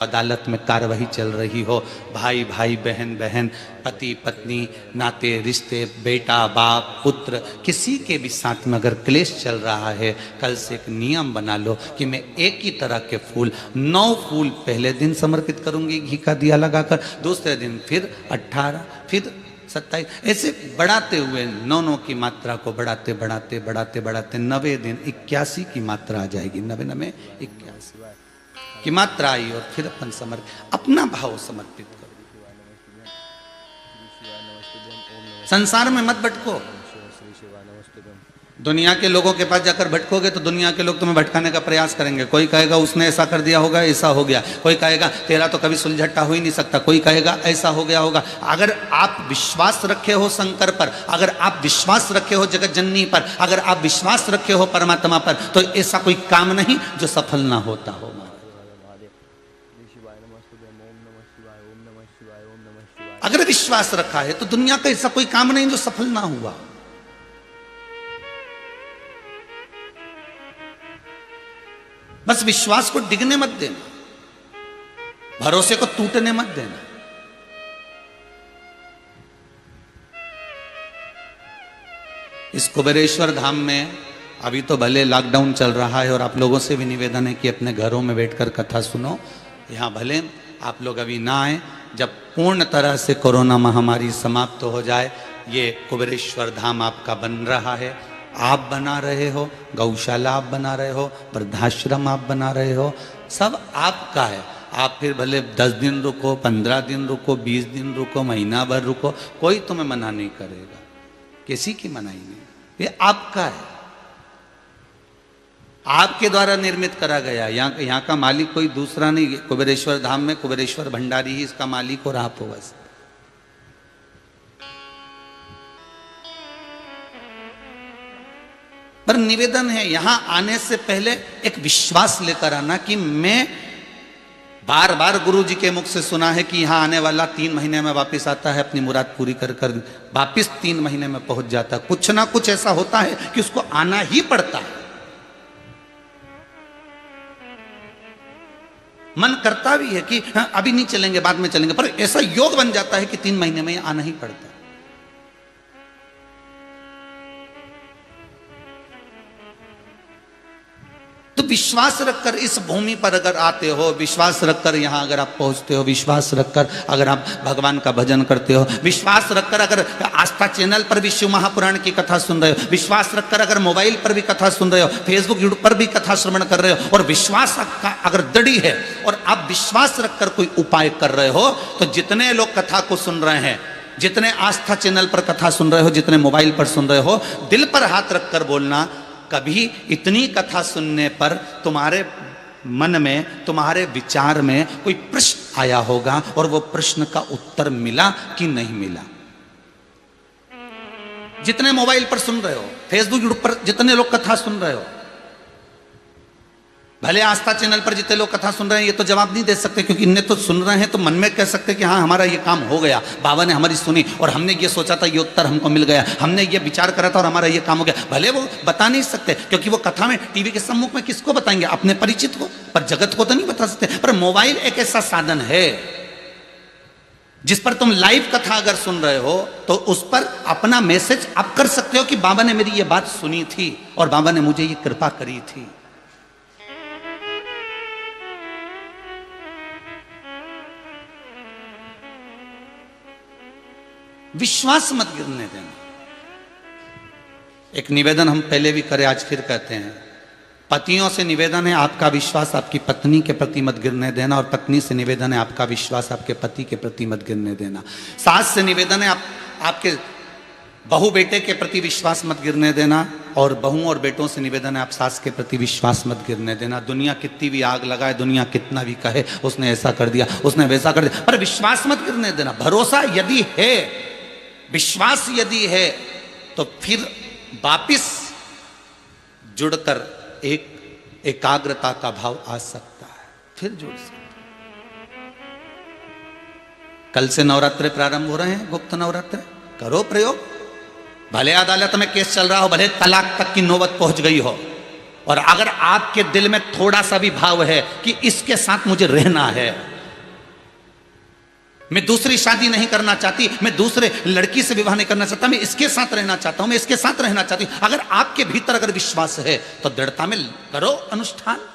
अदालत में कार्यवाही चल रही हो, भाई भाई बहन बहन, पति पत्नी, नाते रिश्ते, बेटा बाप पुत्र, किसी के भी साथ में अगर क्लेश चल रहा है, कल से एक नियम बना लो कि मैं एक ही तरह के फूल 9 फूल पहले दिन समर्पित करूंगी घी का दिया लगाकर, दूसरे दिन फिर 18, फिर 27, ऐसे बढ़ाते हुए 9 की मात्रा को बढ़ाते बढ़ाते बढ़ाते बढ़ाते 90 दिन 81 की मात्रा आ जाएगी। 90 में 81 की मात्रा आई और फिर अपन अपना भाव समर्पित करो। संसार में मत भटको। दुनिया के लोगों के पास जाकर भटकोगे तो दुनिया के लोग तुम्हें भटकाने का प्रयास करेंगे। कोई कहेगा उसने ऐसा कर दिया होगा, ऐसा हो गया। कोई कहेगा तेरा तो कभी सुलझटा हो ही नहीं सकता। कोई कहेगा ऐसा हो गया होगा। अगर आप विश्वास रखे हो शंकर पर, अगर आप विश्वास रखे हो जगत जननी पर, अगर आप विश्वास रखे हो परमात्मा पर, तो ऐसा कोई काम नहीं जो सफल ना होता हो। अगर विश्वास रखा है तो दुनिया का ऐसा कोई काम नहीं जो सफल ना हुआ। बस विश्वास को डिगने मत देना, भरोसे को टूटने मत देना। इस कुबेरेश्वर धाम में अभी तो भले लॉकडाउन चल रहा है और आप लोगों से भी निवेदन है कि अपने घरों में बैठकर कथा सुनो। यहां भले आप लोग अभी ना आए, जब पूर्ण तरह से कोरोना महामारी समाप्त हो जाए, ये कुबेरेश्वर धाम आपका बन रहा है। आप बना रहे हो, गौशाला आप बना रहे हो, वृद्धाश्रम आप बना रहे हो, सब आपका है। आप फिर भले 10 दिन रुको, 15 दिन रुको, 20 दिन रुको, महीना भर रुको, कोई तुम्हें मना नहीं करेगा। किसी की मनाही नहीं, ये आपका है, आपके द्वारा निर्मित करा गया। यहाँ का मालिक कोई दूसरा नहीं। कुबेरेश्वर धाम में कुबेरेश्वर भंडारी ही इसका मालिक और आप हो बस। पर निवेदन है यहां आने से पहले एक विश्वास लेकर आना कि मैं बार बार गुरु जी के मुख से सुना है कि यहां आने वाला 3 महीने में वापस आता है, अपनी मुराद पूरी कर कर वापस 3 महीने में पहुंच जाता है। कुछ ना कुछ ऐसा होता है कि उसको आना ही पड़ता है। मन करता भी है कि हाँ, अभी नहीं चलेंगे, बाद में चलेंगे, पर ऐसा योग बन जाता है कि 3 महीने में आना ही पड़ता है। तो विश्वास रखकर इस भूमि पर अगर आते हो, विश्वास रखकर यहां अगर आप पहुंचते हो, विश्वास रखकर अगर आप भगवान का भजन करते हो, विश्वास रखकर अगर आस्था चैनल पर भी शिव महापुराण की कथा सुन रहे हो, विश्वास रखकर अगर मोबाइल पर भी कथा सुन रहे हो, फेसबुक यूट्यूब पर भी कथा श्रवण कर रहे हो, और विश्वास अगर दृढ़ है और आप विश्वास रखकर कोई उपाय कर रहे हो, तो जितने लोग कथा को सुन रहे हैं, जितने आस्था चैनल पर कथा सुन रहे हो, जितने मोबाइल पर सुन रहे हो, दिल पर हाथ रखकर बोलना, कभी इतनी कथा सुनने पर तुम्हारे मन में, तुम्हारे विचार में कोई प्रश्न आया होगा और वो प्रश्न का उत्तर मिला कि नहीं मिला। जितने मोबाइल पर सुन रहे हो, फेसबुक यूट्यूब पर जितने लोग कथा सुन रहे हो, भले आस्था चैनल पर जितने लोग कथा सुन रहे हैं, ये तो जवाब नहीं दे सकते क्योंकि इन्हें तो सुन रहे हैं, तो मन में कह सकते कि हाँ हमारा ये काम हो गया, बाबा ने हमारी सुनी और हमने ये सोचा था, ये उत्तर हमको मिल गया, हमने ये विचार करा था और हमारा ये काम हो गया। भले वो बता नहीं सकते क्योंकि वो कथा में टीवी के सम्मुख में किसको बताएंगे, अपने परिचित को, पर जगत को तो नहीं बता सकते। पर मोबाइल एक ऐसा साधन है जिस पर तुम लाइव कथा अगर सुन रहे हो तो उस पर अपना मैसेज आप कर सकते हो कि बाबा ने मेरी ये बात सुनी थी और बाबा ने मुझे ये कृपा करी थी। विश्वास मत गिरने देना। एक निवेदन हम पहले भी करे, आज फिर कहते हैं, पतियों से निवेदन है आपका विश्वास आपकी पत्नी के प्रति मत गिरने देना, और पत्नी से निवेदन है आपका विश्वास आपके पति के प्रति मत गिरने देना। सास से निवेदन है आपके बहू बेटे के प्रति विश्वास मत गिरने देना, और बहू और बेटों से निवेदन है आप सास के प्रति विश्वास मत गिरने देना। दुनिया कितनी भी आग लगाए, दुनिया कितना भी कहे उसने ऐसा कर दिया, उसने वैसा कर दिया, पर विश्वास मत गिरने देना। भरोसा यदि है, विश्वास यदि है, तो फिर वापिस जुड़कर एक एकाग्रता का भाव आ सकता है, फिर जुड़ सकता है। कल से नवरात्रे प्रारंभ हो रहे हैं, गुप्त नवरात्रे, करो प्रयोग। भले अदालत में केस चल रहा हो, भले तलाक तक की नौबत पहुंच गई हो, और अगर आपके दिल में थोड़ा सा भी भाव है कि इसके साथ मुझे रहना है, मैं दूसरी शादी नहीं करना चाहती, मैं दूसरे लड़की से विवाह नहीं करना चाहता, मैं इसके साथ रहना चाहता हूं, मैं इसके साथ रहना चाहती हूं। अगर आपके भीतर अगर विश्वास है तो दृढ़ता में करो अनुष्ठान।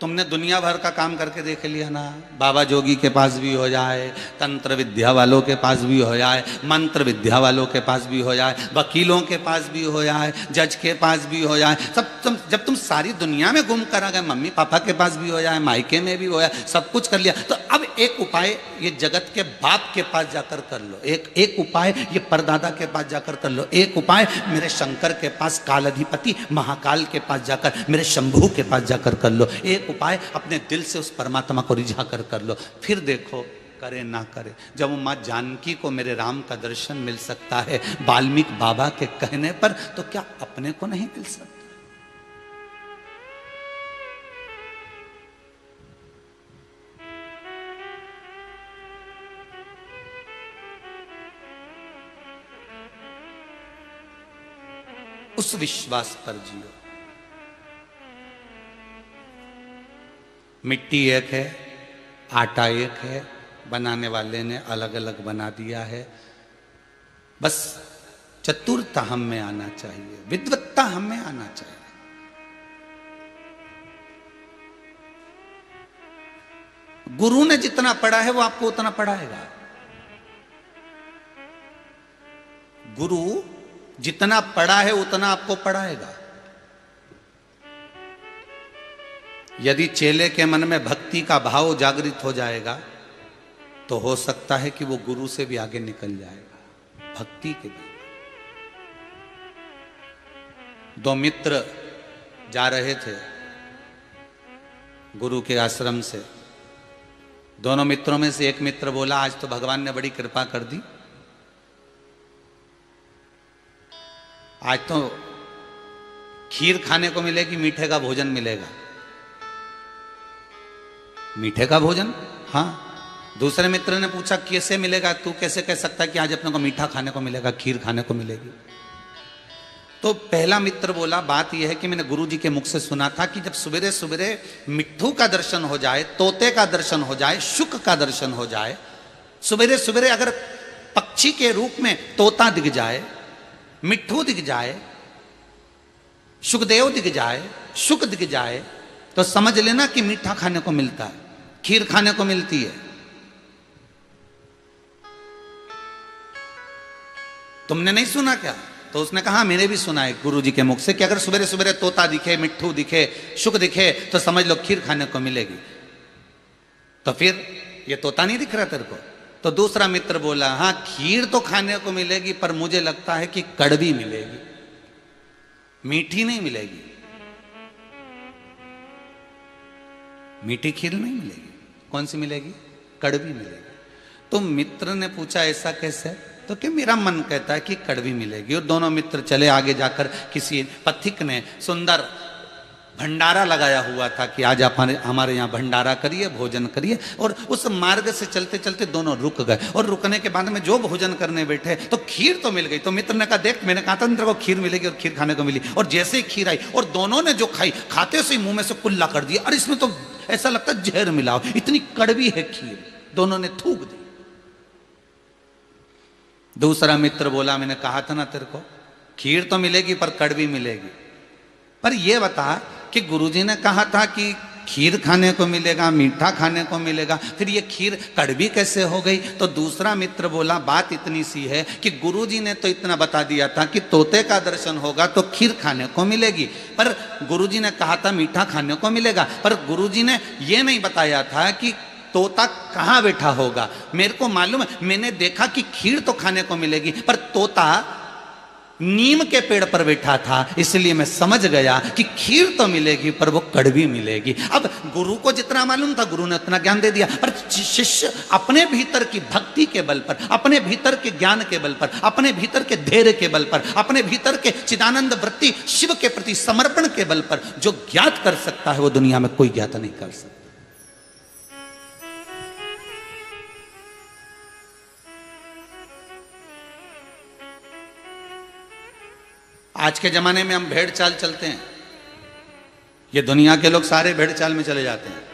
तुमने दुनिया भर का काम करके देख लिया ना, बाबा जोगी के पास भी हो जाए, तंत्र विद्या वालों के पास भी हो जाए, मंत्र विद्या वालों के पास भी हो जाए, वकीलों के पास भी हो जाए, जज के पास भी हो जाए, सब जब तुम सारी दुनिया में घूम कर आ गए, मम्मी पापा के पास भी हो जाए, मायके में भी हो जाए, सब कुछ कर लिया, तो अब एक उपाय ये जगत के बाप के पास जाकर कर लो, एक उपाय ये परदादा के पास जाकर कर लो, एक उपाय मेरे शंकर के पास, कालाधिपति महाकाल के पास जाकर, मेरे शंभू के पास जाकर कर लो, एक उपाय अपने दिल से उस परमात्मा को रिझा कर लो। फिर देखो करे ना करे, जब माँ जानकी को मेरे राम का दर्शन मिल सकता है वाल्मीकि बाबा के कहने पर, तो क्या अपने को नहीं मिल सकता? उस विश्वास पर जियो। मिट्टी एक है, आटा एक है, बनाने वाले ने अलग अलग बना दिया है, बस चतुरता हम में आना चाहिए, विद्वत्ता हम में आना चाहिए। गुरु ने जितना पढ़ा है वो आपको उतना पढ़ाएगा। गुरु जितना पढ़ा है उतना आपको पढ़ाएगा। यदि चेले के मन में भक्ति का भाव जागृत हो जाएगा तो हो सकता है कि वो गुरु से भी आगे निकल जाएगा भक्ति के बल। दो मित्र जा रहे थे गुरु के आश्रम से। दोनों मित्रों में से एक मित्र बोला, आज तो भगवान ने बड़ी कृपा कर दी, आज तो खीर खाने को मिलेगी, मीठे का भोजन मिलेगा। मीठे का भोजन? हाँ। दूसरे मित्र ने पूछा, कैसे मिलेगा? तू कैसे कह सकता है कि आज अपने को मीठा खाने को मिलेगा, खीर खाने को मिलेगी? तो पहला मित्र बोला, बात यह है कि मैंने गुरुजी के मुख से सुना था कि जब सवेरे सवेरे मिट्ठू का दर्शन हो जाए, तोते का दर्शन हो जाए, शुक का दर्शन हो जाए, सवेरे सवेरे अगर पक्षी के रूप में तोता दिख जाए, मिट्ठू दिख जाए, सुखदेव दिख जाए, शुक दिख जाए, तो समझ लेना कि मीठा खाने को मिलता है, खीर खाने को मिलती है। तुमने नहीं सुना क्या? तो उसने कहा, मैंने भी सुना है गुरुजी के मुख से कि अगर सवेरे सवेरे तोता दिखे, मिट्ठू दिखे, शुक दिखे, तो समझ लो खीर खाने को मिलेगी। तो फिर ये तोता नहीं दिख रहा तेरे को? तो दूसरा मित्र बोला, हाँ खीर तो खाने को मिलेगी, पर मुझे लगता है कि कड़वी मिलेगी, मीठी नहीं मिलेगी, मीठी खीर नहीं मिलेगी। कौन सी मिलेगी? कड़वी मिलेगी। तो मित्र ने पूछा, ऐसा कैसे? तो कि मेरा मन कहता है कि कड़वी मिलेगी। और दोनों मित्र चले। आगे जाकर किसी पथिक ने सुंदर भंडारा लगाया हुआ था कि आज आप हमारे यहाँ भंडारा करिए, भोजन करिए। और उस मार्ग से चलते चलते दोनों रुक गए। और रुकने के बाद में जो भोजन करने बैठे तो खीर तो मिल गई। तो मित्र ने कहा, देख मैंने कहा था मित्र को खीर मिलेगी, और खीर खाने को मिली। और जैसे ही खीर आई और दोनों ने जो खाई, खाते से ही मुंह में से कुल्ला कर दिया। और इसमें तो ऐसा लगता है जहर मिलाओ, इतनी कड़वी है खीर। दोनों ने थूक दी। दूसरा मित्र बोला, मैंने कहा था ना तेरे को, खीर तो मिलेगी पर कड़वी मिलेगी। पर यह बता कि गुरुजी ने कहा था कि खीर खाने को मिलेगा, मीठा खाने को मिलेगा, फिर ये खीर कड़वी कैसे हो गई? तो दूसरा मित्र बोला, बात इतनी सी है कि गुरुजी ने तो इतना बता दिया था कि तोते का दर्शन होगा तो खीर खाने को मिलेगी, पर गुरुजी ने कहा था मीठा खाने को मिलेगा। पर गुरुजी ने ये नहीं बताया था कि तोता कहाँ बैठा होगा। मेरे को मालूम है, मैंने देखा कि खीर तो खाने को मिलेगी, पर तोता नीम के पेड़ पर बैठा था, इसलिए मैं समझ गया कि खीर तो मिलेगी पर वो कड़वी मिलेगी। अब गुरु को जितना मालूम था गुरु ने उतना ज्ञान दे दिया, पर शिष्य अपने भीतर की भक्ति के बल पर, अपने भीतर के ज्ञान के बल पर, अपने भीतर के धैर्य के बल पर, अपने भीतर के चिदानंद वृत्ति शिव के प्रति समर्पण के बल पर जो ज्ञात कर सकता है वो दुनिया में कोई ज्ञात नहीं कर सकता। आज के जमाने में हम भेड़ चाल चलते हैं। ये दुनिया के लोग सारे भेड़ चाल में चले जाते हैं।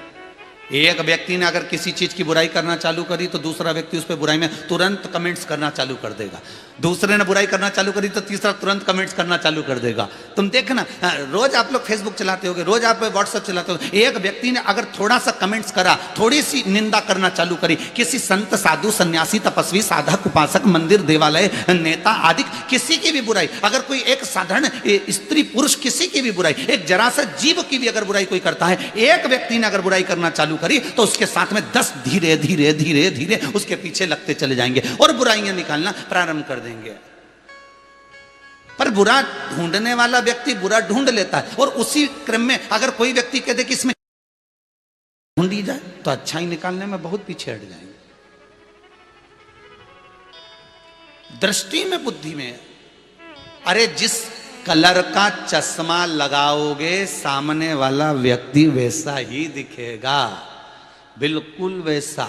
एक व्यक्ति ने अगर किसी चीज की बुराई करना चालू करी तो दूसरा व्यक्ति उस पर बुराई में तुरंत कमेंट्स करना चालू कर देगा। दूसरे ने बुराई करना चालू करी तो तीसरा तुरंत कमेंट्स करना चालू कर देगा। तुम देखना, रोज आप लोग फेसबुक चलाते होगे, रोज आप व्हाट्सएप चलाते हो, एक व्यक्ति ने अगर थोड़ा सा कमेंट्स करा, थोड़ी सी निंदा करना चालू करी, किसी संत साधु सन्यासी तपस्वी साधक उपासक मंदिर देवालय नेता आदि किसी की भी बुराई, अगर कोई एक साधारण स्त्री पुरुष किसी की भी बुराई, एक जरा सा जीव की भी अगर बुराई कोई करता है, एक व्यक्ति ने अगर बुराई करना चालू करी तो उसके साथ में 10 धीरे धीरे धीरे धीरे उसके पीछे लगते चले जाएंगे और बुराइयां निकालना प्रारंभ कर देंगे। पर बुरा ढूंढने वाला व्यक्ति बुरा ढूंढ लेता है, और उसी क्रम में अगर कोई व्यक्ति कह दे कि इसमें ढूंढी जाए तो अच्छाई निकालने में बहुत पीछे हट जाएंगे। दृष्टि में बुद्धि में, अरे जिस कलर का चश्मा लगाओगे सामने वाला व्यक्ति वैसा ही दिखेगा, बिल्कुल वैसा।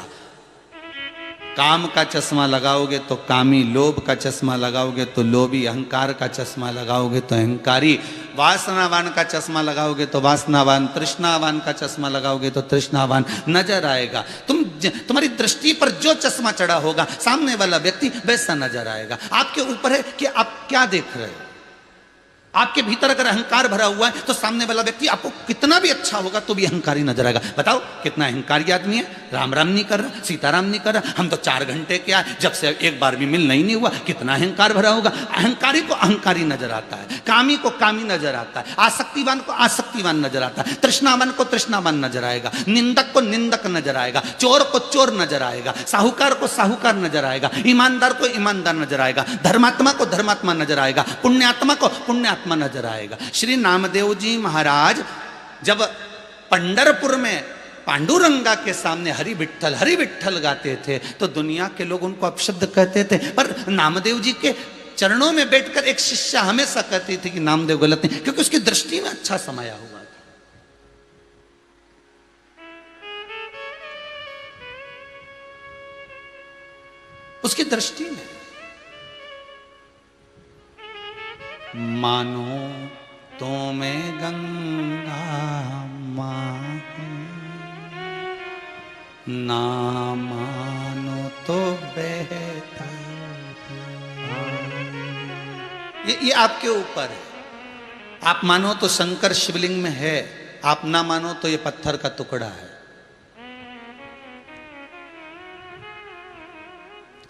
काम का चश्मा लगाओगे तो कामी, लोभ का चश्मा लगाओगे तो लोभी, अहंकार का चश्मा लगाओगे तो अहंकारी, वासनावान का चश्मा लगाओगे तो वासनावान, तृष्णावान का चश्मा लगाओगे तो तृष्णावान नजर आएगा। तुम्हारी दृष्टि पर जो चश्मा चढ़ा होगा सामने वाला व्यक्ति वैसा नजर आएगा। आपके ऊपर है कि आप क्या देख रहे हो। आपके भीतर अगर अहंकार भरा हुआ है तो सामने वाला व्यक्ति आपको कितना भी अच्छा होगा तो भी अहंकारी नजर आएगा। बताओ कितना अहंकारी आदमी है, राम राम नहीं कर रहा, सीताराम नहीं कर रहा, हम तो 4 घंटे के आए, जब से एक बार भी मिलना ही नहीं हुआ, कितना अहंकार भरा होगा। अहंकारी को अहंकारी नजर आता है, कामी को कामी नजर आता है, आसक्तिवान को आसक्तिवान नजर आता है, तृष्णावान को तृष्णावान नजर आएगा, निंदक को निंदक नजर आएगा, चोर को चोर नजर आएगा, साहूकार को साहूकार नजर आएगा, ईमानदार को ईमानदार नजर आएगा, धर्मात्मा को धर्मात्मा नजर आएगा, पुण्यात्मा को पुण्यात्मा नजर आएगा। श्री नामदेव जी महाराज जब पंढरपुर में पांडुरंगा के सामने हरि विठ्ठल गाते थे तो दुनिया के लोग उनको अपशब्द कहते थे, पर नामदेव जी के चरणों में बैठकर एक शिष्य हमेशा कहती थी कि नामदेव गलत नहीं, क्योंकि उसकी दृष्टि में अच्छा समाया हुआ था। उसकी दृष्टि में मानो तो मैं गंगा मां, ना मानो तो बहता। ये आपके ऊपर है। आप मानो तो शंकर शिवलिंग में है, आप ना मानो तो ये पत्थर का टुकड़ा है।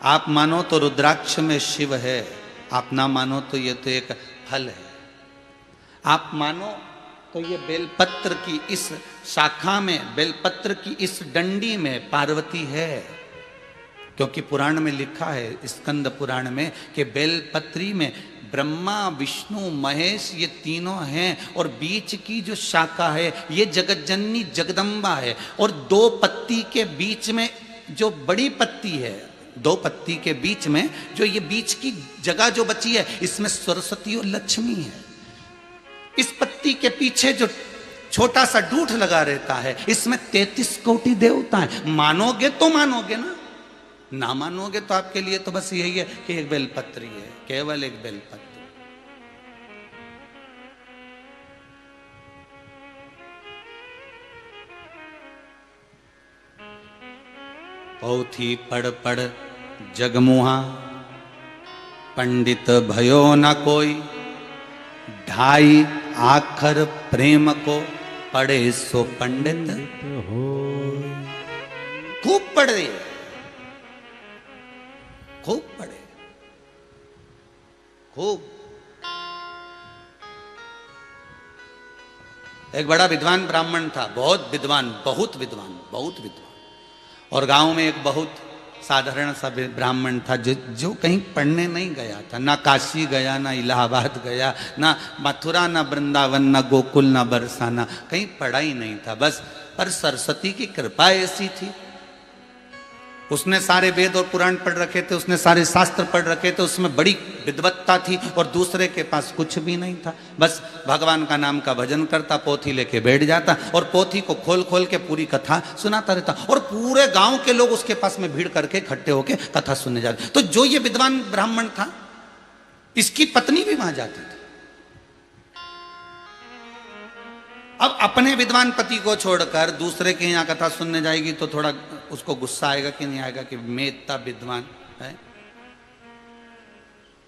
आप मानो तो रुद्राक्ष में शिव है, आप ना मानो तो ये तो एक फल है। आप मानो तो ये बेलपत्र की इस शाखा में, बेलपत्र की इस डंडी में पार्वती है, क्योंकि पुराण में लिखा है, स्कंद पुराण में, कि बेलपत्री में ब्रह्मा विष्णु महेश ये तीनों हैं, और बीच की जो शाखा है ये जगज्जननी जगदम्बा है, और 2 पत्ती के बीच में जो बड़ी पत्ती है, 2 पत्ती के बीच में जो ये बीच की जगह जो बची है, इसमें सरस्वती और लक्ष्मी है। इस पत्ती के पीछे जो छोटा सा डूठ लगा रहता है, इसमें 33 कोटि देवता हैं। मानोगे तो मानोगे ना मानोगे तो आपके लिए तो बस यही है कि एक बेलपत्री है, केवल एक बेलपत्री। पोथी पढ़ पढ़ जगमुहा, पंडित भयो न कोई, 2.5 आखर प्रेम को पढ़े सो पंडित हो। खूब पढ़े, खूब पढ़े, खूब। एक बड़ा विद्वान ब्राह्मण था, बहुत विद्वान, बहुत विद्वान, बहुत विद्वान। और गांव में एक बहुत साधारण सा ब्राह्मण था जो कहीं पढ़ने नहीं गया था, ना काशी गया, ना इलाहाबाद गया, ना मथुरा, ना वृंदावन, ना गोकुल, ना बरसाना, कहीं पढ़ा ही नहीं था बस। पर सरस्वती की कृपा ऐसी थी, उसने सारे वेद और पुराण पढ़ रखे थे, उसने सारे शास्त्र पढ़ रखे थे, उसमें बड़ी विद्वत्ता थी, और दूसरे के पास कुछ भी नहीं था। बस भगवान का नाम का भजन करता, पोथी लेके बैठ जाता, और पोथी को खोल खोल के पूरी कथा सुनाता रहता, और पूरे गांव के लोग उसके पास में भीड़ करके इकट्ठे होके कथा सुनने जाते। तो जो ये विद्वान ब्राह्मण था, इसकी पत्नी भी वहां जाती थी। अब अपने विद्वान पति को छोड़कर दूसरे के यहाँ कथा सुनने जाएगी तो थोड़ा उसको गुस्सा आएगा कि नहीं आएगा कि मैं इतना विद्वान है।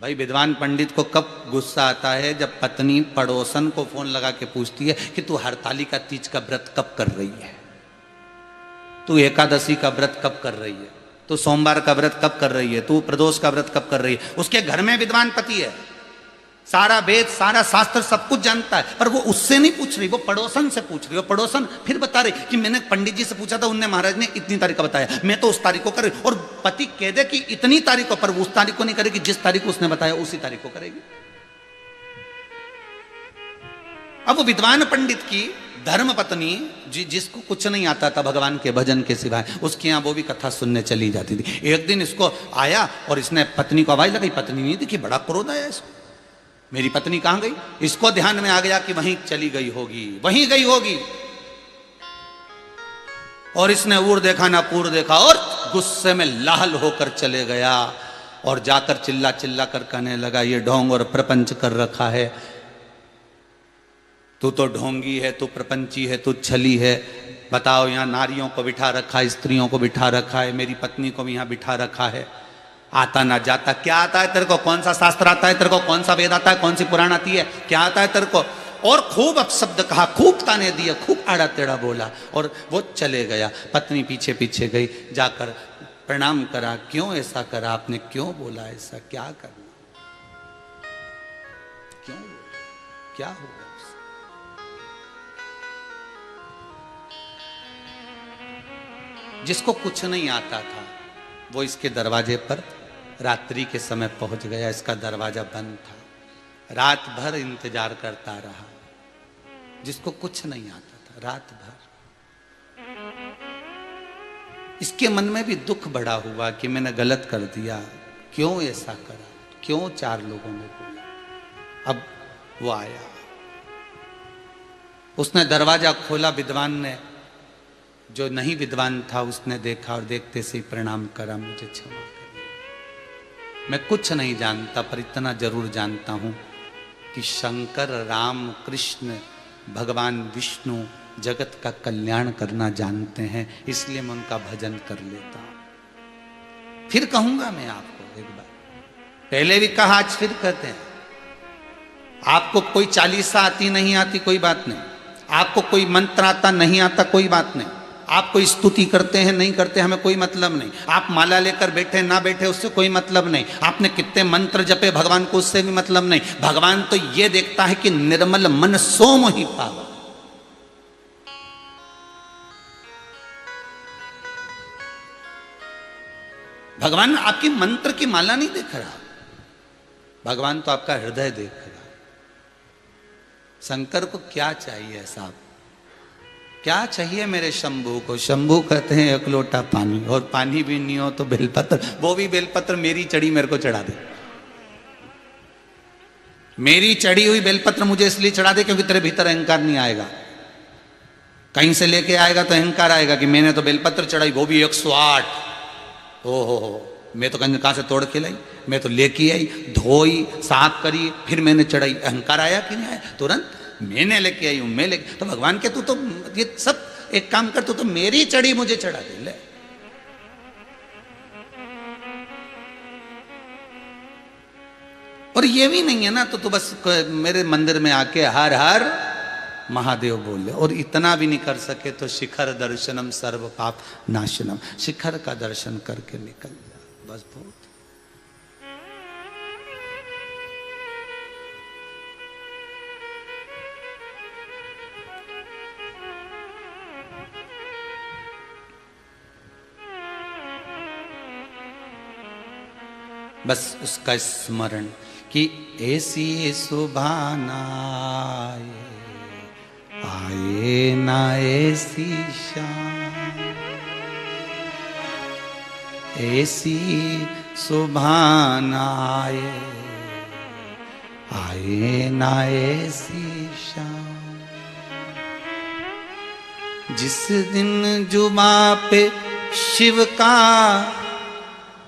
भाई विद्वान पंडित को कब गुस्सा आता है? जब पत्नी पड़ोसन को फोन लगा के पूछती है कि तू हरतालिका तीज का व्रत कब कर रही है, तू एकादशी का व्रत कब कर रही है, तू सोमवार का व्रत कब कर रही है, तू प्रदोष का व्रत कब कर रही है। उसके घर में विद्वान पति है, सारा वेद सारा शास्त्र सब कुछ जानता है, पर वो उससे नहीं पूछ रही, वो पड़ोसन से पूछ रही। वो पड़ोसन फिर बता रही कि मैंने पंडित जी से पूछा था, उनने महाराज ने इतनी तारीख का बताया, मैं तो उस तारीख को कर रही। और पति कह दे कि इतनी तारीख को, पर वो उस तारीख को नहीं करेगी जिस तारीख को उसने बताया उसी तारीख को करेगी। अब वो विद्वान पंडित की धर्म पत्नी जिसको कुछ नहीं आता था भगवान के भजन के सिवाय, उसके यहाँ वो भी कथा सुनने चली जाती थी। एक दिन इसको आया और इसने पत्नी को आवाज लगाई, पत्नी नहीं दिखी, बड़ा क्रोध आया इसको, मेरी पत्नी कहां गई। इसको ध्यान में आ गया कि वहीं चली गई होगी, वहीं गई होगी। और इसने ऊर देखा ना पूर देखा और गुस्से में लाल होकर चले गया और जाकर चिल्ला चिल्ला कर कहने लगा, ये ढोंग और प्रपंच कर रखा है, तू तो ढोंगी है, तू प्रपंची है, तू छली है। बताओ, यहाँ नारियों को बिठा रखा है, स्त्रियों को बिठा रखा है, मेरी पत्नी को भी यहाँ बिठा रखा है। आता ना जाता, क्या आता है तेरे को? कौन सा शास्त्र आता है तेरे को? कौन सा वेद आता है? कौन सी पुराण आती है? क्या आता है तेरे को? और खूब अपशब्द कहा, खूब ताने दिए, खूब आड़ा टेढ़ा बोला और वो चले गया। पत्नी पीछे पीछे गई, जाकर प्रणाम करा, क्यों ऐसा करा आपने, क्यों बोला ऐसा, क्या करना, क्यों, क्या हुआ? जिसको कुछ नहीं आता था वो इसके दरवाजे पर रात्रि के समय पहुंच गया। इसका दरवाजा बंद था, रात भर इंतजार करता रहा। जिसको कुछ नहीं आता था, रात भर। इसके मन में भी दुख बड़ा हुआ कि मैंने गलत कर दिया, क्यों ऐसा करा, क्यों चार लोगों ने बोला। अब वो आया, उसने दरवाजा खोला, विद्वान ने, जो नहीं विद्वान था उसने देखा और देखते से प्रणाम करा, मुझे क्षमा करिए, मैं कुछ नहीं जानता पर इतना जरूर जानता हूं कि शंकर, राम, कृष्ण, भगवान विष्णु जगत का कल्याण करना जानते हैं, इसलिए मैं उनका भजन कर लेता हूं। फिर कहूंगा मैं आपको एक बार, पहले भी कहा, आज फिर कहते हैं, आपको कोई चालीसा आती नहीं आती कोई बात नहीं, आपको कोई मंत्र आता नहीं आता कोई बात नहीं, आप कोई स्तुति करते हैं नहीं करते हमें कोई मतलब नहीं, आप माला लेकर बैठे ना बैठे उससे कोई मतलब नहीं, आपने कितने मंत्र जपे भगवान को उससे भी मतलब नहीं। भगवान तो ये देखता है कि निर्मल मन सोम ही पावा। भगवान आपकी मंत्र की माला नहीं देख रहा, भगवान तो आपका हृदय देख रहा। शंकर को क्या चाहिए साहब, क्या चाहिए मेरे शंभू को? शंभू कहते हैं एक लोटा पानी, और पानी भी नहीं हो तो बेलपत्र, वो भी बेलपत्र मेरी चढ़ी मेरे को चढ़ा दे। मेरी चढ़ी हुई बेलपत्र मुझे इसलिए चढ़ा दे क्योंकि तेरे भीतर अहंकार नहीं आएगा। कहीं से लेके आएगा तो अहंकार आएगा कि मैंने तो बेलपत्र चढ़ाई, वो भी 108। हो, मैं तो कहाँ से तोड़ के लाई, मैं तो लेके आई, धोई, साफ करी, फिर मैंने चढ़ाई। अहंकार आया कि नहीं आया? तुरंत मैंने लेके आई हूं, मैं लेके। तो भगवान के तू तो ये सब एक काम कर, तू तो मेरी चढ़ी मुझे चढ़ा दे ले। और ये भी नहीं है ना तो तू बस मेरे मंदिर में आके हर हर महादेव बोले, और इतना भी नहीं कर सके तो शिखर दर्शनम सर्व पाप नाशनम, शिखर का दर्शन करके निकल जा, बस बहुत। बस उसका स्मरण कि ऐसी सुभाना आए ना ऐसी शाम, ऐसी सुभाना आए ना ऐसी शाम, जिस दिन जुबा पे शिव का,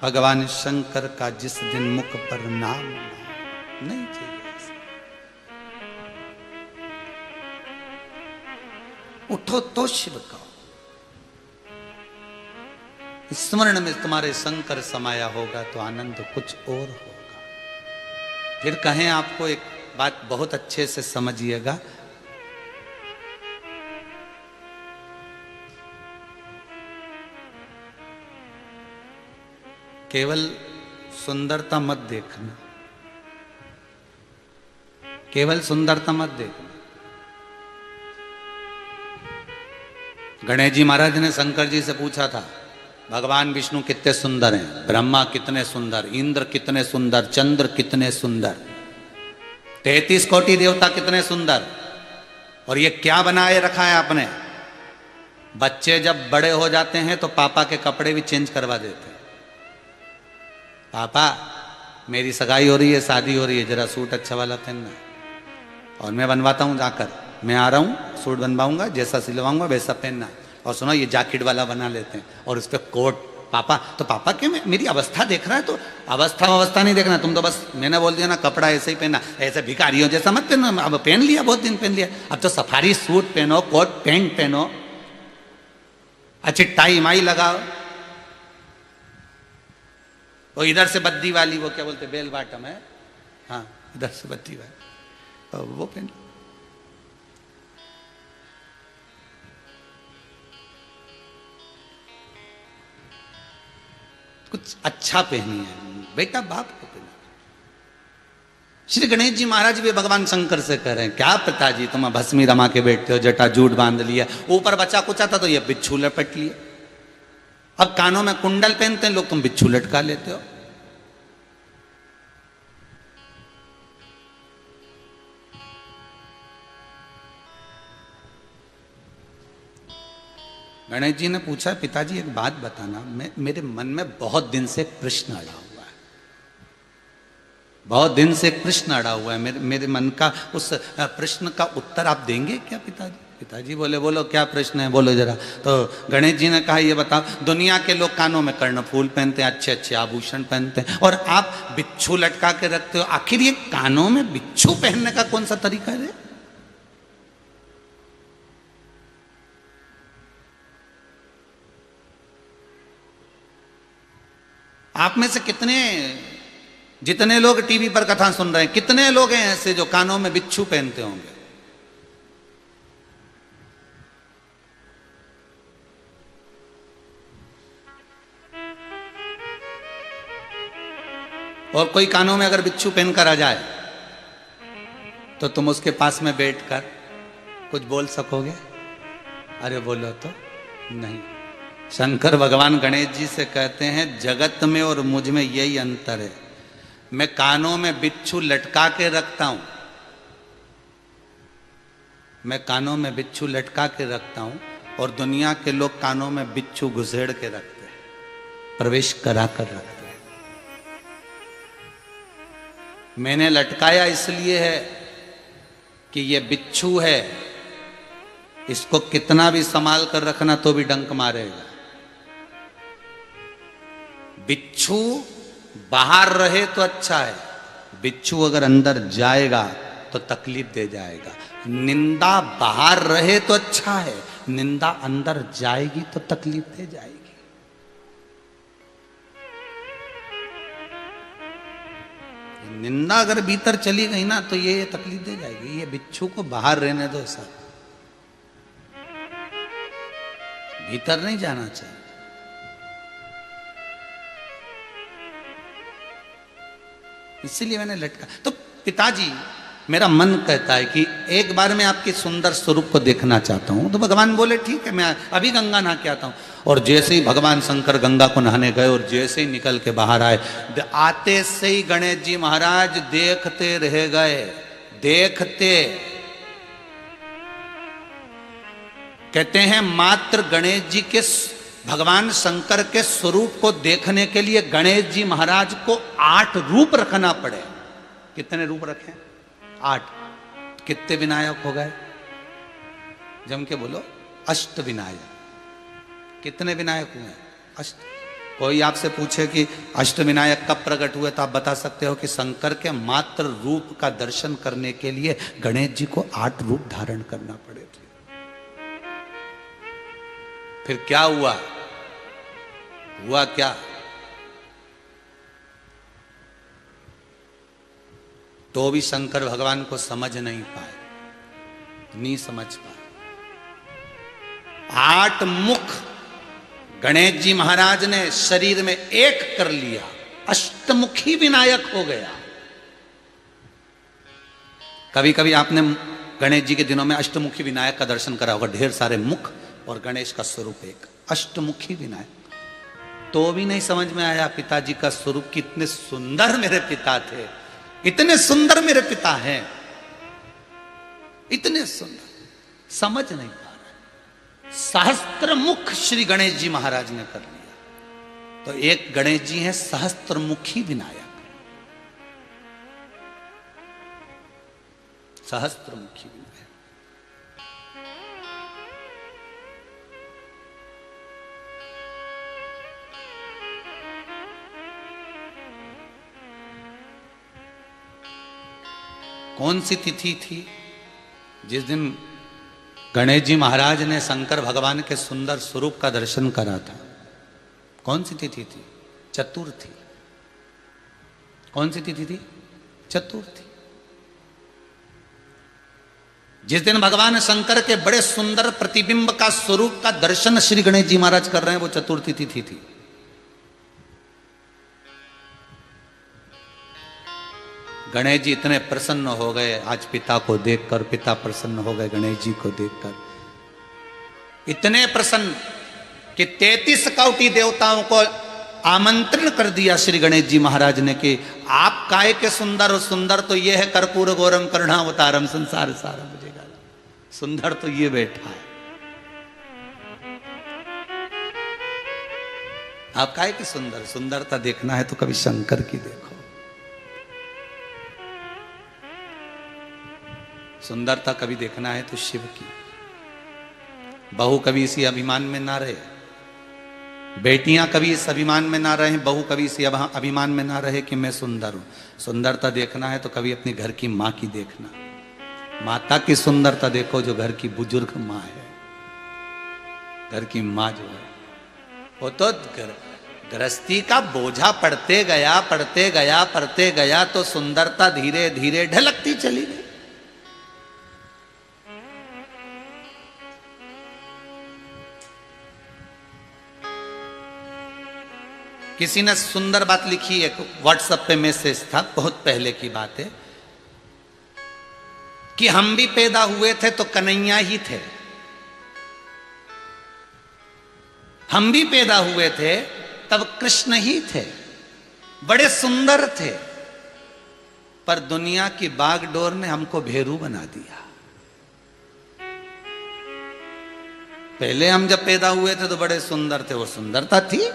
भगवान शंकर का जिस दिन मुख पर नाम नहीं चाहिए। उठो तो शिव का, स्मरण में तुम्हारे शंकर समाया होगा तो आनंद कुछ और होगा। फिर कहें आपको एक बात बहुत अच्छे से समझिएगा, केवल सुंदरता मत देखना, केवल सुंदरता मत देखना। गणेश जी महाराज ने शंकर जी से पूछा था, भगवान विष्णु कितने सुंदर हैं, ब्रह्मा कितने सुंदर, इंद्र कितने सुंदर, चंद्र कितने सुंदर, 33 कोटि देवता कितने सुंदर, और ये क्या बनाए रखा है आपने। बच्चे जब बड़े हो जाते हैं तो पापा के कपड़े भी चेंज करवा देते हैं। पापा मेरी सगाई हो रही है, शादी हो रही है, जरा सूट अच्छा वाला पहनना, और मैं बनवाता हूँ जाकर, मैं आ रहा हूँ सूट बनवाऊंगा, जैसा सिलवाऊंगा वैसा पहनना। और सुनो ये जैकेट वाला बना लेते हैं और उस पर कोट। पापा तो पापा क्यों, मेरी अवस्था देख रहा है, तो अवस्था नहीं देखना, तुम तो बस मैंने बोल दिया ना कपड़ा ऐसे ही पहना, ऐसे भिखारियों जैसा मत पहनना। अब पहन लिया, बहुत दिन पहन लिया, अब तो सफारी सूट पहनो, कोट पैंट पहनो, अच्छी टाई माई लगाओ। वो इधर से बद्दी वाली, वो क्या बोलते बेल बाटम है, हाँ इधर से बद्दी वाली, तो वो पहन। कुछ अच्छा पहनी है बेटा, बाप को पहना। श्री गणेश जी महाराज भी भगवान शंकर से कह रहे हैं, क्या पिताजी तुम भस्मी रमा के बैठते हो, जटा जूट बांध लिया, ऊपर बचा कुचा था तो ये बिच्छू लपट लिया। अब कानों में कुंडल पहनते हैं लोग, तुम बिच्छू लटका लेते हो। गणेश जी ने पूछा, पिताजी एक बात बताना, मेरे मन में बहुत दिन से एक प्रश्न अड़ा हुआ है, बहुत दिन से एक प्रश्न अड़ा हुआ है, मेरे मन का, उस प्रश्न का उत्तर आप देंगे क्या पिताजी। पिताजी बोले, बोलो क्या प्रश्न है, बोलो जरा। तो गणेश जी ने कहा, ये बताओ, दुनिया के लोग कानों में कर्णफूल पहनते हैं, अच्छे अच्छे आभूषण पहनते हैं, और आप बिच्छू लटका के रखते हो, आखिर ये कानों में बिच्छू पहनने का कौन सा तरीका है। आप में से कितने, जितने लोग टीवी पर कथा सुन रहे हैं, कितने लोग हैं ऐसे जो कानों में बिच्छू पहनते होंगे। और कोई कानों में अगर बिच्छू पहनकर आ जाए तो तुम उसके पास में बैठकर कुछ बोल सकोगे। अरे बोलो तो नहीं। शंकर भगवान गणेश जी से कहते हैं, जगत में और मुझ में यही अंतर है, मैं कानों में बिच्छू लटका के रखता हूं, मैं कानों में बिच्छू लटका के रखता हूं, और दुनिया के लोग कानों में बिच्छू घुसेड़ के रखते हैं, प्रवेश करा कर रखते हैं। मैंने लटकाया इसलिए है कि ये बिच्छू है, इसको कितना भी संभाल कर रखना तो भी डंक मारेगा। बिच्छू बाहर रहे तो अच्छा है, बिच्छू अगर अंदर जाएगा तो तकलीफ दे जाएगा। निंदा बाहर रहे तो अच्छा है, निंदा अंदर जाएगी तो तकलीफ दे जाएगी। निंदा अगर भीतर चली गई ना तो ये तकलीफ दे जाएगी। ये बिच्छू को बाहर रहने दो, सर भीतर नहीं जाना चाहिए। इसीलिए मैंने लटका। तो पिताजी, मेरा मन कहता है कि एक बार मैं आपके सुंदर स्वरूप को देखना चाहता हूं। तो भगवान बोले, ठीक है, मैं अभी गंगा नहा के आता हूं। और जैसे ही भगवान शंकर गंगा को नहाने गए और जैसे ही निकल के बाहर आए, आते से ही गणेश जी महाराज देखते रह गए, देखते। कहते हैं मात्र गणेश जी के, भगवान शंकर के स्वरूप को देखने के लिए गणेश जी महाराज को 8 रूप रखना पड़े। कितने रूप रखे? 8। कितने विनायक हो गए? जम के बोलो, अष्ट विनायक। कितने विनायक हुए? अष्ट। कोई आपसे पूछे कि अष्ट विनायक कब प्रकट हुए तो आप बता सकते हो कि शंकर के मात्र रूप का दर्शन करने के लिए गणेश जी को 8 रूप धारण करना पड़े थे। फिर क्या हुआ? हुआ क्या? तो भी शंकर भगवान को समझ नहीं पाए, नहीं समझ पाए। 8 मुख गणेश जी महाराज ने शरीर में एक कर लिया, अष्टमुखी विनायक हो गया। कभी कभी आपने गणेश जी के दिनों में अष्टमुखी विनायक का दर्शन करा होगा, ढेर सारे मुख और गणेश का स्वरूप एक, अष्टमुखी विनायक। तो भी नहीं समझ में आया पिताजी का स्वरूप, कितने सुंदर मेरे पिता थे, इतने सुंदर मेरे पिता हैं, इतने सुंदर, समझ नहीं पा रहे। सहस्त्र मुख श्री गणेश जी महाराज ने कर लिया। तो एक गणेश जी हैं सहस्त्रमुखी विनायक, सहस्त्रमुखी विनायक। कौन सी तिथि थी जिस दिन गणेश जी महाराज ने शंकर भगवान के सुंदर स्वरूप का दर्शन करा था? कौन सी तिथि थी? चतुर्थी। कौन सी तिथि थी? चतुर्थी। जिस दिन भगवान शंकर के बड़े सुंदर प्रतिबिंब का स्वरूप का दर्शन श्री गणेश जी महाराज कर रहे हैं, वो चतुर्थी तिथि थी। गणेश जी इतने प्रसन्न हो गए आज पिता को देखकर, पिता प्रसन्न हो गए गणेश जी को देखकर, इतने प्रसन्न कि 33 कौटि देवताओं को आमंत्रण कर दिया श्री गणेश जी महाराज ने कि आप काय के सुंदर हो, सुंदर तो ये है कर्पूर गौरम करुणावतारम संसार सारम बुझेगा, सुंदर तो ये बैठा है, आप काय के सुंदर, सुंदरता देखना है तो कभी शंकर की देखो, सुंदरता कभी देखना है तो शिव की। बहू कभी इसी अभिमान में ना रहे, बेटियां कभी इस अभिमान में ना रहे, बहू कभी इसी अभिमान में ना रहे कि मैं सुंदर हूं। सुंदरता देखना है तो कभी अपनी घर की मां की देखना, माता की सुंदरता देखो जो घर की बुजुर्ग मां है, घर की मां जो है वो तो गृहस्थी का बोझा पड़ते गया, पड़ते गया, पड़ते गया तो सुंदरता धीरे धीरे ढलकती चली गई। किसी ने सुंदर बात लिखी, एक व्हाट्सएप पे मैसेज था, बहुत पहले की बात है, कि हम भी पैदा हुए थे तो कन्हैया ही थे, हम भी पैदा हुए थे तब कृष्ण ही थे, बड़े सुंदर थे, पर दुनिया की बागडोर ने हमको भेरू बना दिया। पहले हम जब पैदा हुए थे तो बड़े सुंदर थे, वो सुंदरता थी,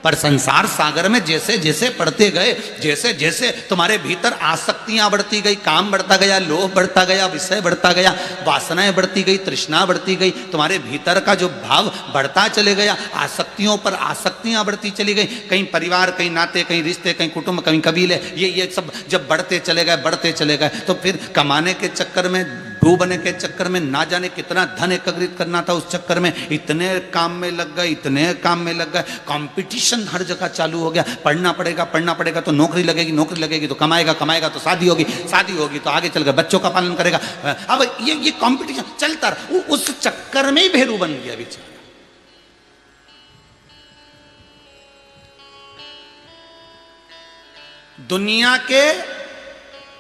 पर संसार सागर में जैसे जैसे पढ़ते गए, जैसे जैसे तुम्हारे भीतर आसक्तियां बढ़ती गई, काम बढ़ता गया, लोभ बढ़ता गया, विषय बढ़ता गया, वासनाएं बढ़ती गई, तृष्णा बढ़ती गई, तुम्हारे भीतर का जो भाव बढ़ता चले गया, आसक्तियों पर आसक्तियां बढ़ती चली गई, कहीं परिवार, कहीं नाते, कहीं रिश्ते, कहीं कुटुंब, कहीं कबीले, ये सब जब बढ़ते चले गए, बढ़ते चले गए, तो फिर कमाने के चक्कर में, डूबने के चक्कर में, ना जाने कितना धन एकत्रित करना था, उस चक्कर में इतने काम में लग गए, इतने काम में लग गए, कंपटीशन हर जगह चालू हो गया, पढ़ना पड़ेगा, पढ़ना पड़ेगा तो नौकरी लगेगी, नौकरी लगेगी तो कमाएगा, कमाएगा तो शादी होगी, शादी होगी तो आगे चल गए बच्चों का पालन करेगा। अब ये कंपटीशन चलता रहा, उस चक्कर में ही भेरू बन गया बेचारा। दुनिया के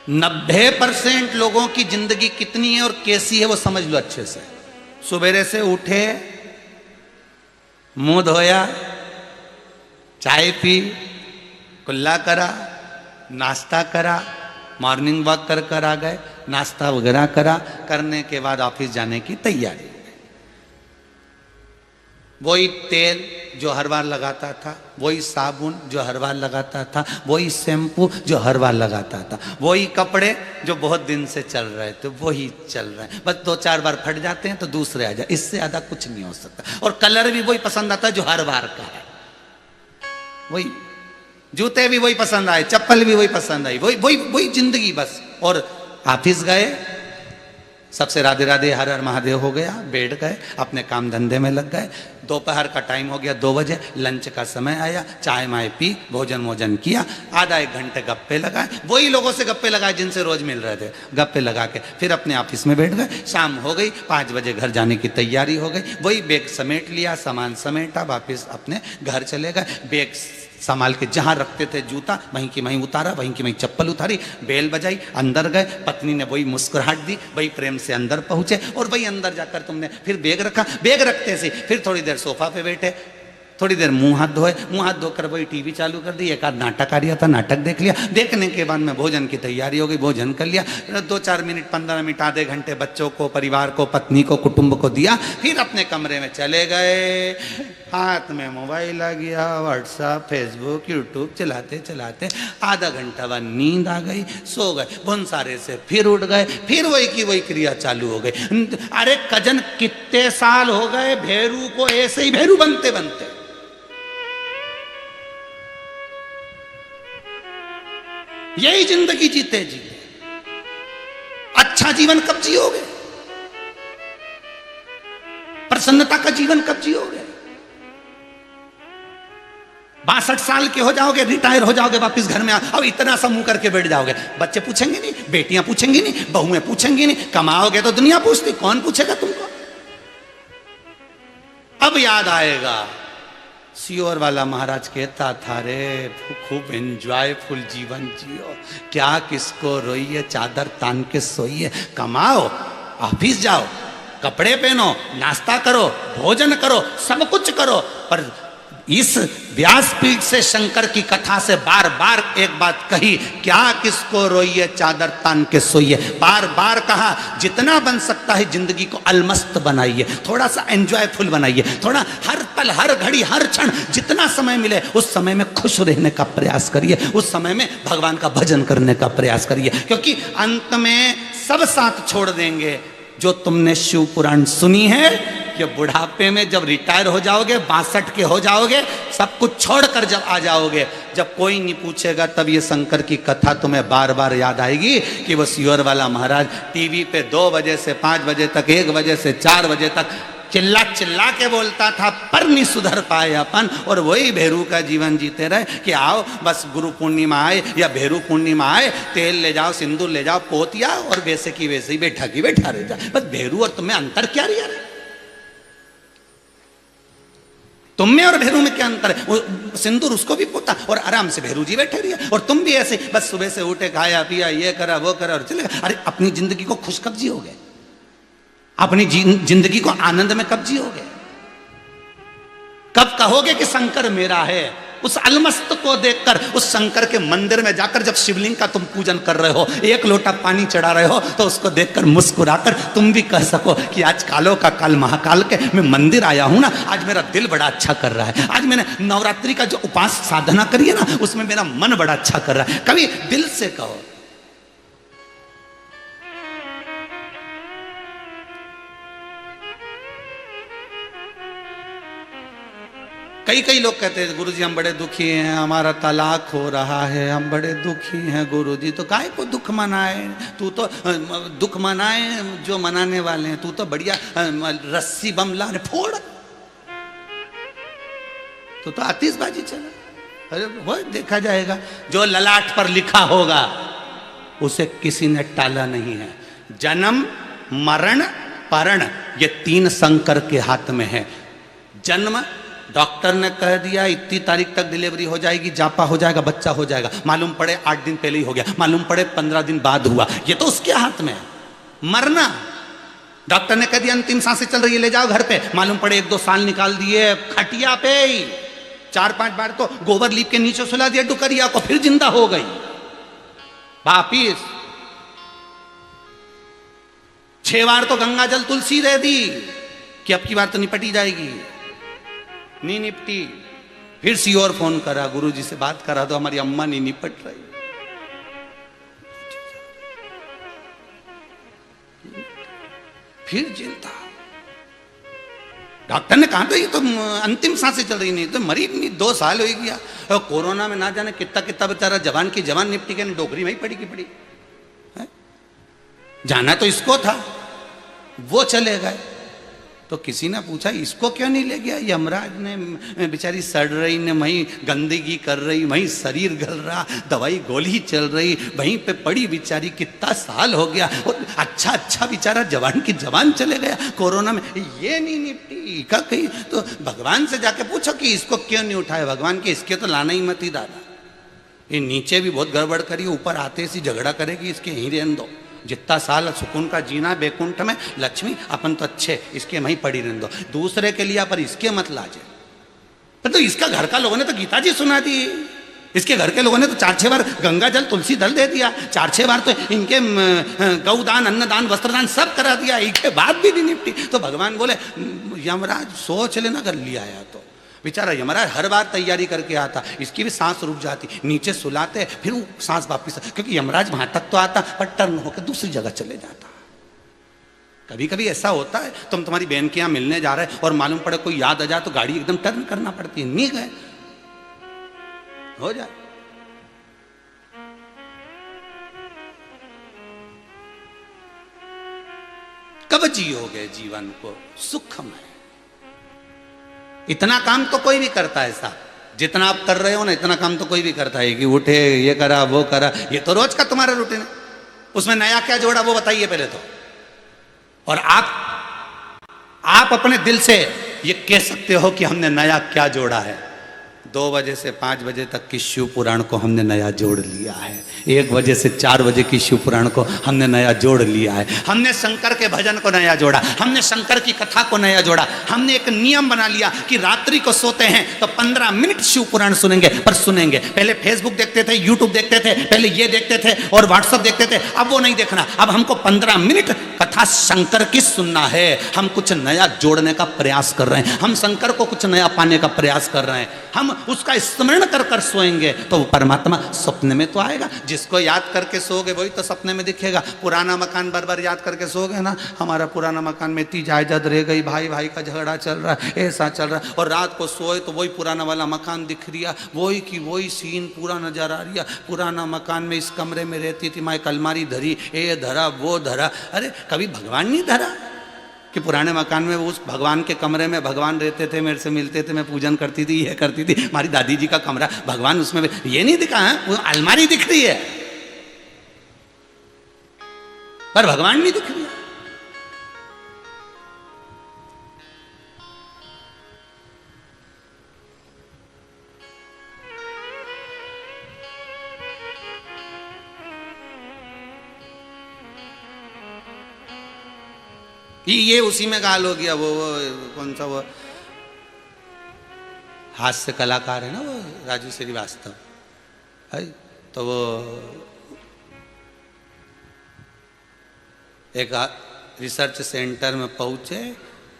90% लोगों की जिंदगी कितनी है और कैसी है वो समझ लो अच्छे से। सुबेरे से उठे, मुंह धोया, चाय पी, कुल्ला करा, नाश्ता करा, मॉर्निंग वॉक कर आ गए, नाश्ता वगैरह करा, करने के बाद ऑफिस जाने की तैयारी। वही तेल जो हर बार लगाता था, वही साबुन जो हर बार लगाता था, वही शैम्पू जो हर बार लगाता था, वही कपड़े जो बहुत दिन से चल रहे थे वही चल रहे हैं, बस 2-4 बार फट जाते हैं तो दूसरे आ जाए, इससे ज्यादा कुछ नहीं हो सकता। और कलर भी वही पसंद आता है जो हर बार का है, वही जूते भी वही पसंद आए, चप्पल भी वही पसंद आई, वही वही वही जिंदगी बस। और ऑफिस गए, सबसे राधे राधे हर हर महादेव हो गया, बैठ गए, अपने काम धंधे में लग गए। दोपहर का टाइम हो गया 2 बजे, लंच का समय आया, चाय माय पी, भोजन वोजन किया, आधा 1 घंटे गप्पे लगाए, वही लोगों से गप्पे लगाए जिनसे रोज मिल रहे थे, गप्पे लगा के फिर अपने ऑफिस में बैठ गए। शाम हो गई, 5 बजे घर जाने की तैयारी हो गई, वही बैग समेट लिया, सामान समेटा, वापस अपने घर चले गए। बैग संभाल के जहां रखते थे जूता वहीं की वहीं उतारा, वहीं की वहीं चप्पल उतारी, बेल बजाई, अंदर गए, पत्नी ने वही मुस्कुराहट दी, वही प्रेम से अंदर पहुंचे, और वही अंदर जाकर तुमने फिर बैग रखा। बैग रखते से फिर थोड़ी देर सोफा पे बैठे, थोड़ी देर मुंह हाथ धोए, मुंह हाथ धोकर वही टीवी चालू कर दी, एक आध नाटक आ रहा था, नाटक देख लिया। देखने के बाद में भोजन की तैयारी हो गई, भोजन कर लिया, 2-4 मिनट 15 मिनट आधे घंटे बच्चों को, परिवार को, पत्नी को, कुटुंब को दिया, फिर अपने कमरे में चले गए। हाथ में मोबाइल आ गया, व्हाट्सएप, फेसबुक, यूट्यूब चलाते चलाते आधा घंटा बाद नींद आ गई, सो गए। भुनसारे से फिर उठ गए, फिर वही की वही क्रिया चालू हो गई। अरे कजन कितने साल हो गए भेरू को ऐसे ही भेरू बनते बनते। यही जिंदगी जीते जी, अच्छा जीवन कब जियोगे? प्रसन्नता का जीवन कब जियोगे? 62 साल के हो जाओगे, रिटायर हो जाओगे, वापिस घर में अब इतना समूह करके बैठ जाओगे, बच्चे पूछेंगे नहीं, बेटियां पूछेंगी नहीं, बहुएं पूछेंगी नहीं, कमाओगे तो दुनिया पूछती, कौन पूछेगा तुमको? अब याद आएगा, सियोर वाला महाराज कहता था, रे खूब एंजॉयफुल जीवन जियो, क्या किसको रोइए, चादर तान के सोइए, कमाओ, ऑफिस जाओ, कपड़े पहनो, नाश्ता करो, भोजन करो, सब कुछ करो, पर इस व्यासपीठ से शंकर की कथा से बार बार एक बात कही, क्या किसको रोइए, चादर तान के सोइए। बार बार कहा, जितना बन सकता है जिंदगी को अलमस्त बनाइए, थोड़ा सा एंजॉयफुल बनाइए, थोड़ा हर पल, हर घड़ी, हर क्षण, जितना समय मिले उस समय में खुश रहने का प्रयास करिए, उस समय में भगवान का भजन करने का प्रयास करिए, क्योंकि अंत में सब साथ छोड़ देंगे। जो तुमने शिव पुराण सुनी है कि बुढ़ापे में जब रिटायर हो जाओगे, 62 के हो जाओगे, सब कुछ छोड़कर जब आ जाओगे, जब कोई नहीं पूछेगा, तब ये शंकर की कथा तुम्हें बार बार याद आएगी कि वो सियोर वाला महाराज टीवी पे 2 बजे से 5 बजे तक, 1 बजे से 4 बजे तक चिल्ला चिल्ला के बोलता था, पर नहीं सुधर पाए अपन, और वही भेरू का जीवन जीते रहे कि आओ बस गुरु पूर्णिमा आए या भेरू पूर्णिमा आए, तेल ले जाओ, सिंदूर ले जाओ, पोतिया, और वैसे की वैसे ही बैठा की बैठा रह जा। बस भेरू और तुम्हें अंतर क्या रहा है? तुम में और भेरू में क्या अंतर है? वो सिंदूर उसको भी पोता और आराम से भेरू जी बैठे रहिए, और तुम भी ऐसे बस सुबह से उठे, खाया पिया, ये करा वो करा और चले गए। अरे अपनी जिंदगी को खुश कब जियोगे? अपनी जिंदगी को आनंद में कब जियोगे? कब कहोगे कि शंकर मेरा है? उस अलमस्त को देखकर, उस शंकर के मंदिर में जाकर जब शिवलिंग का तुम पूजन कर रहे हो, 1 लोटा पानी चढ़ा रहे हो, तो उसको देखकर मुस्कुराकर तुम भी कह सको कि आज कालों का काल महाकाल के मैं मंदिर आया हूं ना, आज मेरा दिल बड़ा अच्छा कर रहा है, आज मैंने नवरात्रि का जो उपास साधना करी है ना, उसमें मेरा मन बड़ा अच्छा कर रहा है। कभी दिल से कहो। कई लोग कहते हैं, गुरुजी हम बड़े दुखी हैं, हमारा तलाक हो रहा है, हम बड़े दुखी हैं गुरुजी। तो काहे को दुख मनाए? तू तो दुख मनाए जो मनाने वाले हैं, तू तो बढ़िया रस्सी बम ला फोड़, तो आतिशबाजी चला। अरे वो देखा जाएगा, जो ललाट पर लिखा होगा उसे किसी ने टाला नहीं है। जन्म, मरण, परण, ये 3 शंकर के हाथ में है। जन्म, डॉक्टर ने कह दिया इतनी तारीख तक डिलीवरी हो जाएगी, जापा हो जाएगा, बच्चा हो जाएगा, मालूम पड़े 8 दिन पहले ही हो गया, मालूम पड़े 15 दिन बाद हुआ, ये तो उसके हाथ में है। मरना, डॉक्टर ने कह दिया अंतिम सांसें चल रही है, ले जाओ घर पे, मालूम पड़े 1-2 साल निकाल दिए खटिया पे ही, 4-5 बार तो गोबर लीप के नीचे सुला दिया डुकरिया को, फिर जिंदा हो गई वापिस। 6 बार तो गंगा जल तुलसी दे दी कि अब की बार तो निपटी जाएगी, नहीं निपटी। फिर सियोर फोन करा, गुरुजी से बात करा दो, हमारी अम्मा नहीं निपट रही। फिर चिंता, डॉक्टर ने कहा तो ये तो अंतिम सांसें चल रही, नहीं तो मरी नहीं, 2 साल हो गया। और कोरोना में ना जाने कितना बेचारा जवान की जवान निपटी के, डोगरी में ही पड़ी की पड़ी है? जाना तो इसको था, वो चले गए। तो किसी ने पूछा इसको क्यों नहीं ले गया? यमराज ने, बेचारी सड़ रही ने, वहीं गंदगी कर रही, वहीं शरीर गल रहा, दवाई गोली चल रही, वहीं पे पड़ी बेचारी, कितना साल हो गया, और अच्छा अच्छा बेचारा जवान की जवान चले गया कोरोना में, ये नहीं निपटी का कहीं। तो भगवान से जाके पूछो कि इसको क्यों नहीं उठाया? भगवान के इसके तो लाना ही मत ही दादा, ये नीचे भी बहुत गड़बड़ करी, ऊपर आते सी झगड़ा करेगी, इसके यहीं रहने दो। जितना साल सुकून का जीना बैकुंठ में, लक्ष्मी अपन तो अच्छे, इसके वहीं पड़ी रहने दो। दूसरे के लिए पर इसके मत लाजे। तो इसका घर का लोगों ने तो गीता जी सुना दी, इसके घर के लोगों ने तो 4-6 बार गंगा जल तुलसी दल दे दिया, 4-6 बार तो इनके गौदान अन्नदान वस्त्रदान सब करा दिया, इनके बाद भी नहीं निपटी। तो भगवान बोले यमराज सोच लेना अगर लिया आया तो। बेचारा यमराज हर बार तैयारी करके आता, इसकी भी सांस रुक जाती, नीचे सुलाते फिर वो सांस वापिस, क्योंकि यमराज वहां तक तो आता पर टर्न होकर दूसरी जगह चले जाता। कभी कभी ऐसा होता है, तुम तुम्हारी बहन के यहाँ मिलने जा रहे हैं और मालूम पड़े कोई याद आ जाए तो गाड़ी एकदम टर्न करना पड़ती है, नहीं गए हो जाए। कब जियोगे जीवन को सुखमय? इतना काम तो कोई भी करता है ऐसा, जितना आप कर रहे हो ना, इतना काम तो कोई भी करता है कि उठे ये करा वो करा, ये तो रोज का तुम्हारा रूटीन है। उसमें नया क्या जोड़ा वो बताइए पहले तो। और आप अपने दिल से ये कह सकते हो कि हमने नया क्या जोड़ा है? 2 बजे से 5 बजे तक की शिव पुराण को हमने नया जोड़ लिया है, 1 बजे से 4 बजे की शिव पुराण को हमने नया जोड़ लिया है। हमने शंकर के भजन को नया जोड़ा, हमने शंकर की कथा को नया जोड़ा। हमने एक नियम बना लिया कि रात्रि को सोते हैं तो 15 मिनट शिव पुराण सुनेंगे, पर सुनेंगे। पहले फेसबुक देखते थे, यूट्यूब देखते थे, पहले ये देखते थे और व्हाट्सअप देखते थे, अब वो नहीं देखना। अब हमको 15 मिनट कथा शंकर की सुनना है। हम कुछ नया जोड़ने का प्रयास कर रहे हैं, हम शंकर को कुछ नया पाने का प्रयास कर रहे हैं। हम उसका स्मरण कर कर सोएंगे तो वो परमात्मा सपने में तो आएगा। जिसको याद करके सोओगे वही तो सपने में दिखेगा। पुराना मकान बार बार याद करके सोओगे ना, हमारा पुराना मकान में इतनी जायदाद रह गई, भाई भाई का झगड़ा चल रहा है, ऐसा चल रहा है, और रात को सोए तो वही पुराना वाला मकान दिख रिया, वही की वही सीन पूरा नजर आ रिया। पुराना मकान में इस कमरे में रहती थी, मैं अलमारी धरी, ये धरा वो धरा। अरे कभी भगवान नहीं धरा कि पुराने मकान में उस भगवान के कमरे में भगवान रहते थे, मेरे से मिलते थे, मैं पूजन करती थी, ये करती थी, हमारी दादी जी का कमरा भगवान उसमें ये नहीं दिखा है, वो अलमारी दिख रही है पर भगवान नहीं दिख रही है। ये उसी में गाल हो गया। वो कौन सा वो हास्य कलाकार है ना, वो राजू श्रीवास्तव है, तो वो एक रिसर्च सेंटर में पहुंचे,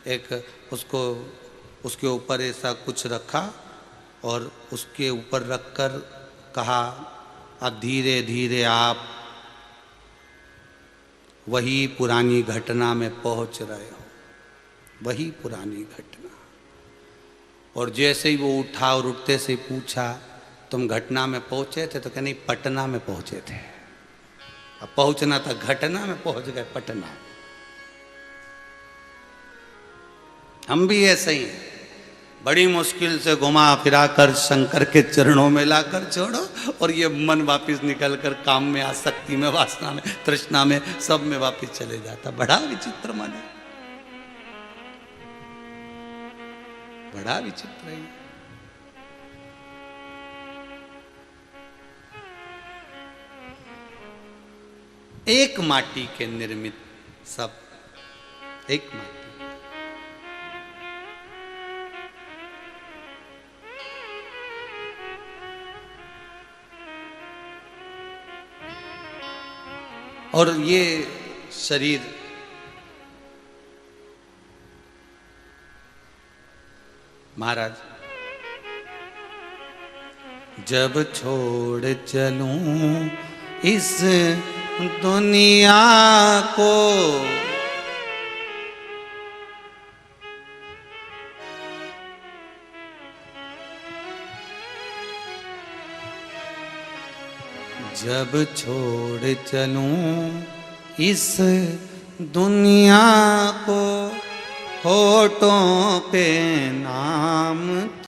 एक उसको उसके ऊपर ऐसा कुछ रखा और उसके ऊपर रखकर कहा अब धीरे धीरे आप वही पुरानी घटना में पहुंच रहे हो, वही पुरानी घटना। और जैसे ही वो उठा और उठते से पूछा तुम घटना में पहुंचे थे? तो कहने पटना में पहुंचे थे। अब पहुंचना था, घटना में पहुंच गए पटना। हम भी ऐसे ही हैं, बड़ी मुश्किल से घुमा फिरा कर शंकर के चरणों में लाकर छोड़ो और ये मन वापस निकल कर काम में, आसक्ति में, वासना में, तृष्णा में, सब में वापस चले जाता। बड़ा विचित्र मन है, बड़ा विचित्र है। एक माटी के निर्मित सब, एक माटी। और ये शरीर महाराज जब छोड़ चलूं इस दुनिया को, जब छोड़ चलूं इस दुनिया को होठों पे नाम